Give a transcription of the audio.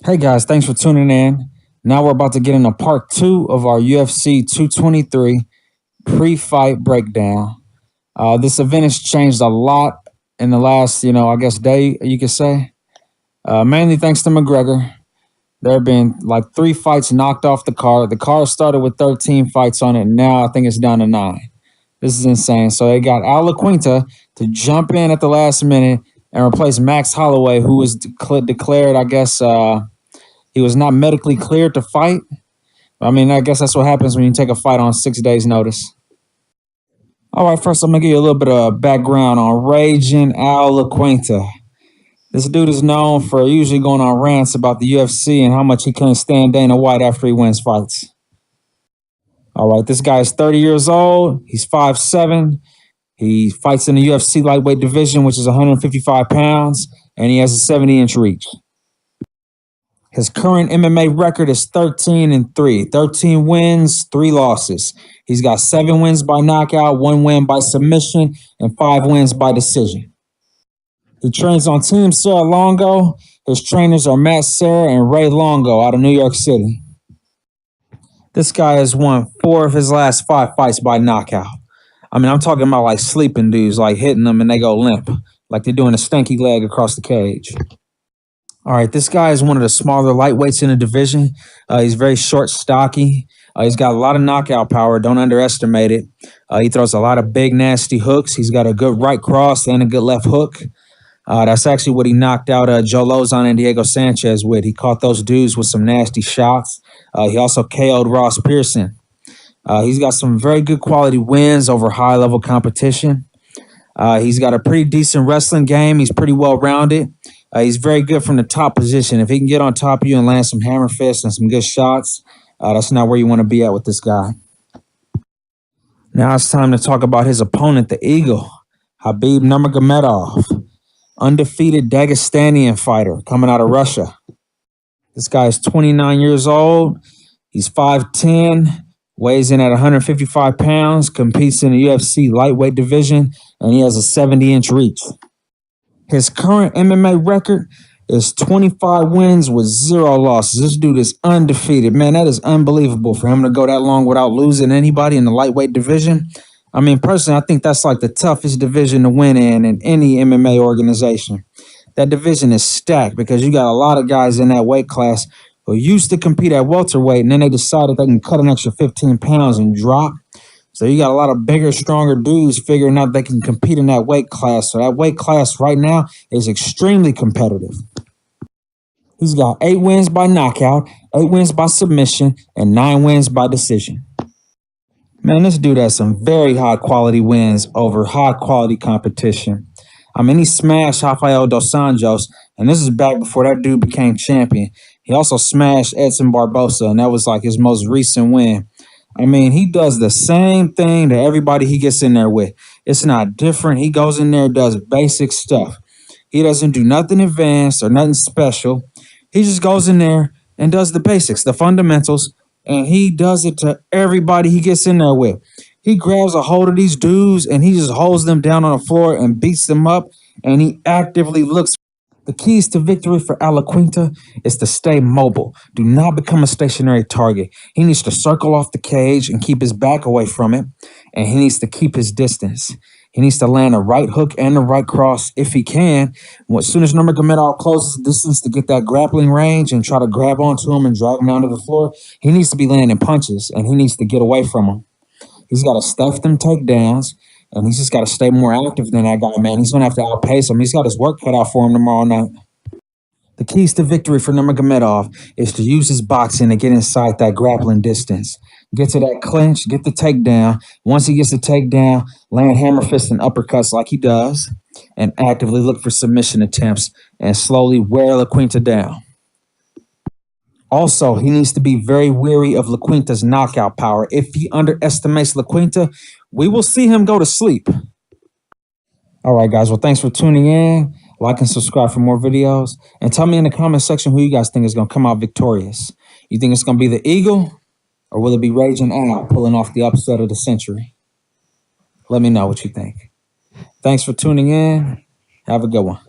Hey guys, thanks for tuning in. Now we're about to get into part two of our UFC 223 pre-fight breakdown. This event has changed a lot in the last, I guess day, you could say. Mainly thanks to McGregor. There have been like 3 fights knocked off the card. The card started with 13 fights on it. And now I think it's down to 9. This is insane. So they got Laquinta to jump in at the last minute and replace Max Holloway, who was declared, I guess, he was not medically cleared to fight. I mean, I guess that's what happens when you take a fight on 6 days' notice. All right, first I'm going to give you a little bit of background on Raging Al Laquinta. This dude is known for usually going on rants about the UFC and how much he couldn't stand Dana White after he wins fights. All right, this guy is 30 years old. He's 5'7". He fights in the UFC Lightweight division, which is 155 pounds, and he has a 70-inch reach. His current MMA record is 13-3. 13 wins, 3 losses. He's got 7 wins by knockout, 1 win by submission, and 5 wins by decision. He trains on Team Serra-Longo. His trainers are Matt Serra and Ray Longo out of New York City. This guy has won 4 of his last 5 fights by knockout. I mean, I'm talking about like sleeping dudes, like hitting them and they go limp, like they're doing a stanky leg across the cage. All right, this guy is one of the smaller lightweights in the division. He's very short, stocky. He's got a lot of knockout power. Don't underestimate it. He throws a lot of big, nasty hooks. He's got a good right cross and a good left hook. That's actually what he knocked out Joe Lozon and Diego Sanchez with. He caught those dudes with some nasty shots. He also KO'd Ross Pearson. He's got some very good quality wins over high-level competition. He's got a pretty decent wrestling game. He's pretty well-rounded. He's very good from the top position. If he can get on top of you and land some hammer fists and some good shots, that's not where you want to be at with this guy. Now it's time to talk about his opponent, the Eagle, Khabib Nurmagomedov, undefeated Dagestanian fighter coming out of Russia. This guy is 29 years old. He's 5'10", weighs in at 155 pounds, competes in the UFC Lightweight division, and he has a 70-inch reach. His current MMA record is 25 wins with 0 losses. This dude is undefeated. Man, that is unbelievable for him to go that long without losing anybody in the lightweight division. I mean, personally, I think that's like the toughest division to win in any MMA organization. That division is stacked because you got a lot of guys in that weight class who used to compete at welterweight, and then they decided they can cut an extra 15 pounds and drop. So you got a lot of bigger, stronger dudes figuring out they can compete in that weight class. So that weight class right now is extremely competitive. He's got 8 wins by knockout, 8 wins by submission, and 9 wins by decision. Man, this dude has some very high-quality wins over high-quality competition. I mean, he smashed Rafael dos Anjos, and this is back before that dude became champion. He also smashed Edson Barbosa, and that was like his most recent win. I mean, he does the same thing to everybody he gets in there with. It's not different. He goes in there and does basic stuff. He doesn't do nothing advanced or nothing special. He just goes in there and does the basics, the fundamentals, and he does it to everybody he gets in there with. He grabs a hold of these dudes and he just holds them down on the floor and beats them up, and he actively looks. The keys to victory for Laquinta is to stay mobile. Do not become a stationary target. He needs to circle off the cage and keep his back away from it, and he needs to keep his distance. He needs to land a right hook and a right cross if he can. As soon as Nurmagomedov closes the distance to get that grappling range and try to grab onto him and drag him down to the floor, he needs to be landing punches, and he needs to get away from him. He's got to stuff them takedowns, and he's just got to stay more active than that guy, man. He's going to have to outpace him. He's got his work cut out for him tomorrow night. The keys to victory for Nurmagomedov is to use his boxing to get inside that grappling distance. Get to that clinch, get the takedown. Once he gets the takedown, land hammer fist and uppercuts like he does, and actively look for submission attempts and slowly wear Laquinta down. Also, he needs to be very wary of Laquinta's knockout power. If he underestimates Laquinta, we will see him go to sleep. All right, guys. Well, thanks for tuning in. Like and subscribe for more videos. And tell me in the comment section who you guys think is going to come out victorious. You think it's going to be the Eagle, or will it be Raging Al pulling off the upset of the century? Let me know what you think. Thanks for tuning in. Have a good one.